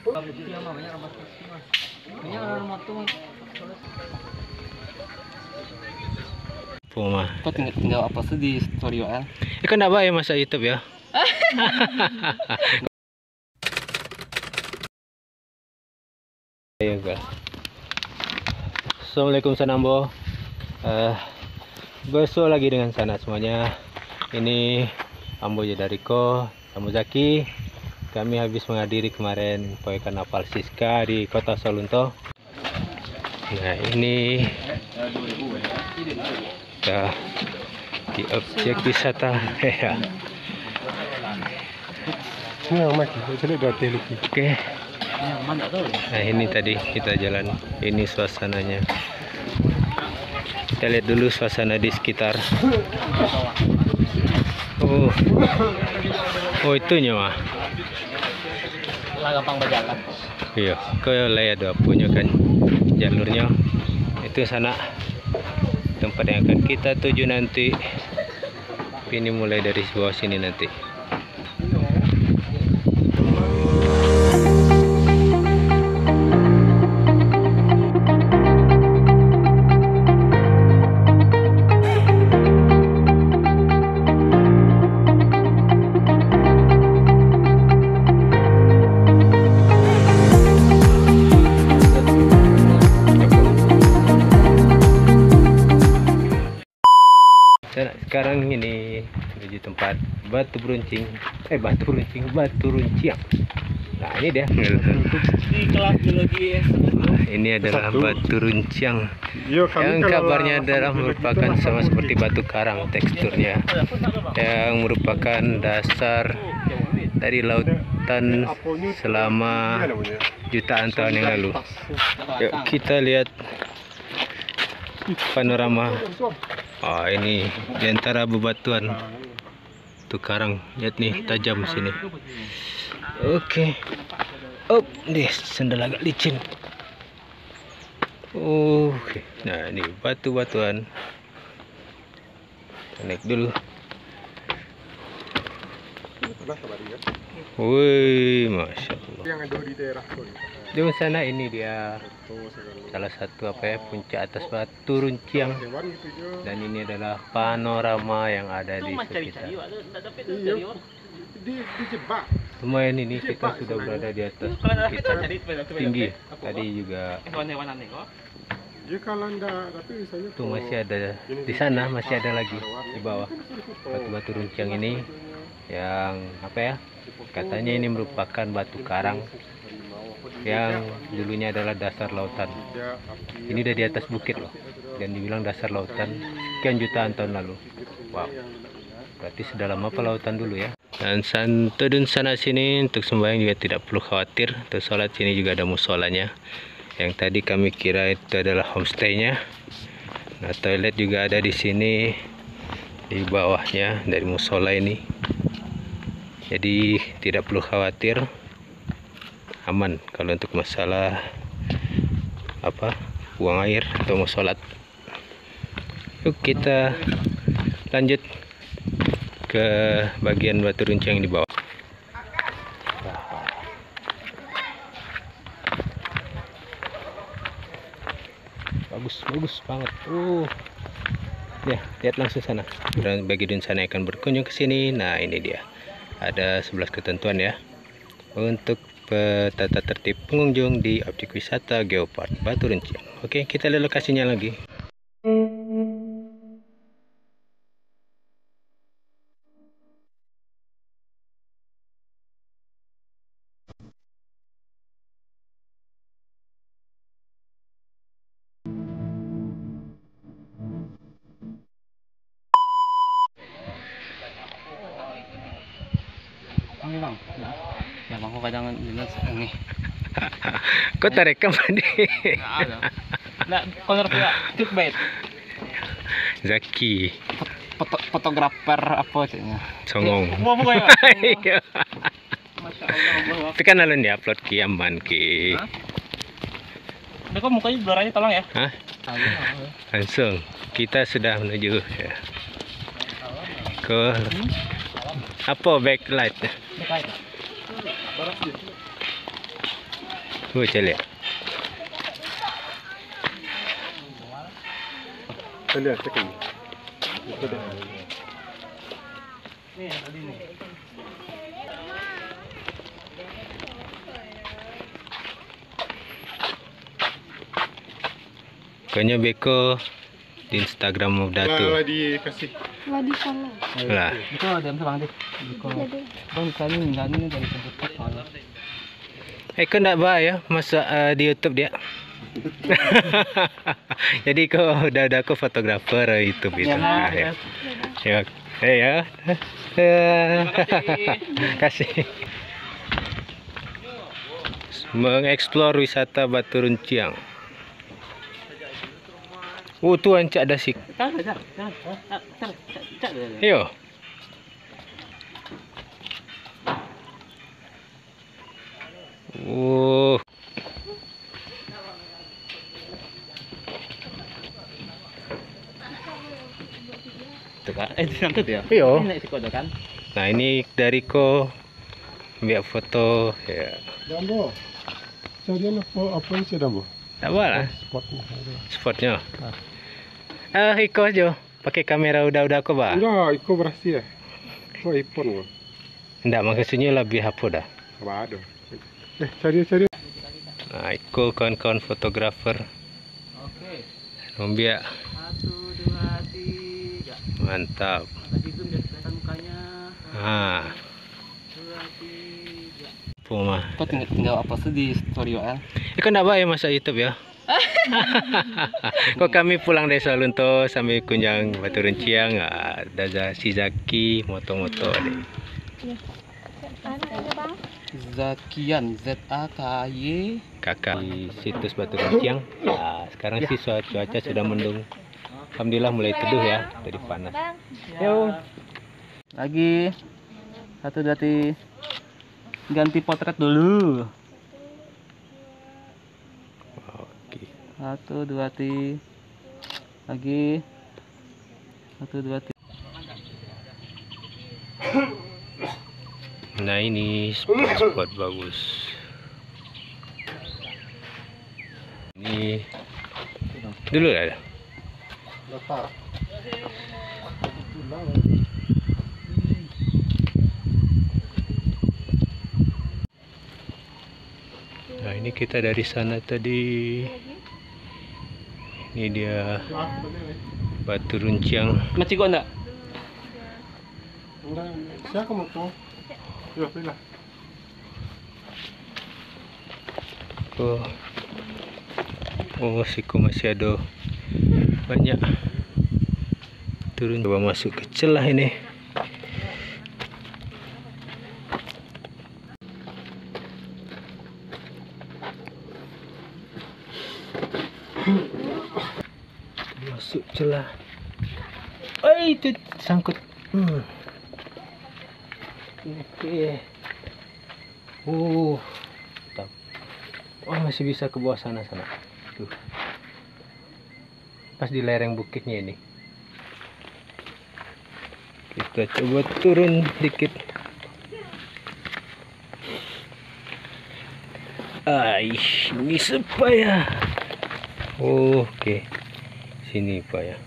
Puma. Kok tinggal apa sih di studio L? Kan enggak baik masa YouTube ya. Ayo guys. Assalamualaikum Sanambo. Besok lagi dengan sana semuanya. Ini Ambo Jadariko, Ambo Zaki. Kami habis menghadiri kemarin proyek Karnaval Siska di Kota Solunto. Nah ini kita di objek wisata ya. Oke. Nah ini tadi kita jalan, ini suasananya. Kita lihat dulu suasana di sekitar. Oh itunya mah. Lah gampang berjalan. Iya, kalau lihat ada punya kan jalurnya. Itu sana tempat yang akan kita tuju nanti. Ini mulai dari bawah sini nanti. Dan sekarang ini menuju tempat batu runcing. Batu runcing. Nah ini dia. Di kelas biologi Ini adalah batu runcing yang kabarnya adalah merupakan sama seperti batu karang teksturnya, yang merupakan dasar dari lautan selama jutaan tahun yang lalu. Yuk kita lihat panorama. Ini diantara bebatuan tuh karang, lihat nih tajam sini. Oke. Deh sendal agak licin. Oke. Nah ini batu-batuan. Kita naik dulu. Wih, masya Allah. Yang ada di daerah Di sana ini dia salah satu puncak atas batu runcing, dan ini adalah panorama yang ada di sekitar. Lumayan ini kita sudah berada di atas bukit tinggi. Tadi juga tuh masih ada di sana, masih ada lagi di bawah batu-batu runcing ini yang katanya ini merupakan batu karang yang dulunya adalah dasar lautan. Ini udah di atas bukit loh, dan dibilang dasar lautan sekian jutaan tahun lalu. Wow, berarti sudah lama lautan dulu ya. Dan santun sana sini untuk sembahyang juga tidak perlu khawatir. Untuk sholat sini juga ada musolanya. Yang tadi kami kira itu adalah homestaynya. Nah toilet juga ada di sini di bawahnya dari musola ini. Jadi tidak perlu khawatir, aman kalau untuk masalah buang air atau mau sholat. Yuk kita lanjut ke bagian batu runcing di bawah. Bagus banget. Ya, lihat langsung sana. Dan bagi sana akan berkunjung ke sini. Nah ini dia, ada 11 ketentuan ya untuk tata tertib pengunjung di objek wisata Geopark Batu Runcing. Oke, kita lihat lokasinya lagi. Ini bang, ya bang, kok kadang ini. Kok terekam tadi? Nggak ada. Nggak, koner pula clickbait. Zaki. Fotografer apa caknya? Songong. Mau bukan ya? Masya Allah. Tapi kan alun dia upload ki aman ki. Udah kok mukanya blur aja tolong ya. Hah? Langsung kita sudah menuju ya ke apa backlight. Cale. Lihat sekali. Kayaknya beko di Instagram udah tuh. Lah dikasih. Lagi follow. Lah. Itu ada yang bang deh. Bang kali ini dari sebut Kau nak bah ya masa di YouTube dia. Jadi kau udah aku fotografer YouTube itu. Nah, ya. Ya. Terima kasih. Mengeksplor wisata Batu Runcing. Tu ancak dasik. Yo. Sangkut ya? Yo. Kan? Nah, ini dari ko biar foto ya. Dambo. Carian apa sih Dambo? Tak apa lah. Spotnya. Iko aja. Pakai kamera udah aku bah. Enggak, Iko berhasil ya. Kok iPhone gua? Enggak, maksudnya lebih apa dah. Apa ada? Cari. Nah, Iko kawan-kawan fotografer. Oke. Nombia. 1, 2, 3. Mantap. Lagi zoom biar kelihatan mukanya. 2, 3. Puma. Kok tinggal apa sih di story kan? Iko enggak bah ya masa YouTube ya. Kok kami pulang dari Salunto sambil kunjang Batu Runcing, ada si Zaki moto-moto deh. Zakian, ZAKY. Kakak di situs Batu Runcing. Nah, sekarang sih cuaca sudah mendung. Alhamdulillah mulai teduh ya, dari panas. Yo. Lagi 1, 2, 3. Ganti potret dulu. Oke. 1, 2, 3. Lagi 1, 2, 3. Nah, ini spot bagus. Ini dulu ada. Letak. Nah, ini kita dari sana tadi. Ini dia Batu Runcing. Masih kok enggak? Enggak, siapa kamu tuh? Yo, pilih. Siku masih ada banyak. Turun, coba masuk ke celah ini. Masuk celah. Itu sangkut. Oke. Mantap. Masih bisa ke bawah sana. Tuh. Pas di lereng bukitnya ini. Kita coba turun dikit. Ini supaya. Oke. Sini Pak ya.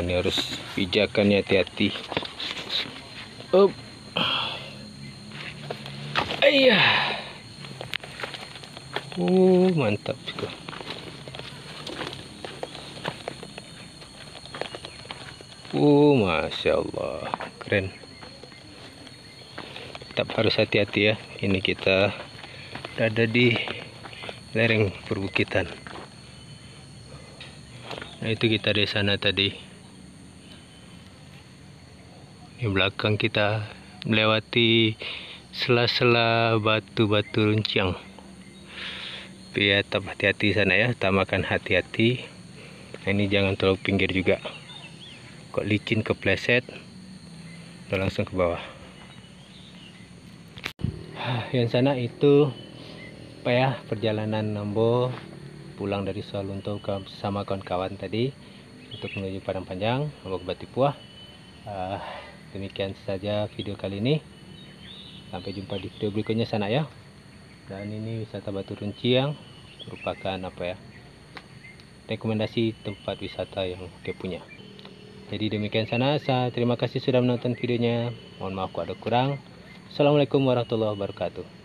Ini harus pijakannya hati-hati. Mantap juga. Masya Allah, keren. Tetap harus hati-hati ya. Ini kita berada di lereng perbukitan. Nah, itu kita di sana tadi. Di belakang kita melewati sela-sela batu-batu runcing. Tapi ya, tetap hati-hati sana ya, utamakan hati-hati. Nah, ini jangan terlalu pinggir juga. Kok licin kepleset, udah langsung ke bawah. Yang sana itu apa ya, perjalanan Nambo pulang dari Sawalunto bersama kawan-kawan tadi untuk menuju Padang Panjang, Lombok Batipuah. Demikian saja video kali ini. Sampai jumpa di video berikutnya sana ya. Dan ini wisata Batu Runcing merupakan rekomendasi tempat wisata yang oke punya. Jadi demikian sana. Terima kasih sudah menonton videonya. Mohon maaf kalau ada kurang. Assalamualaikum warahmatullahi wabarakatuh.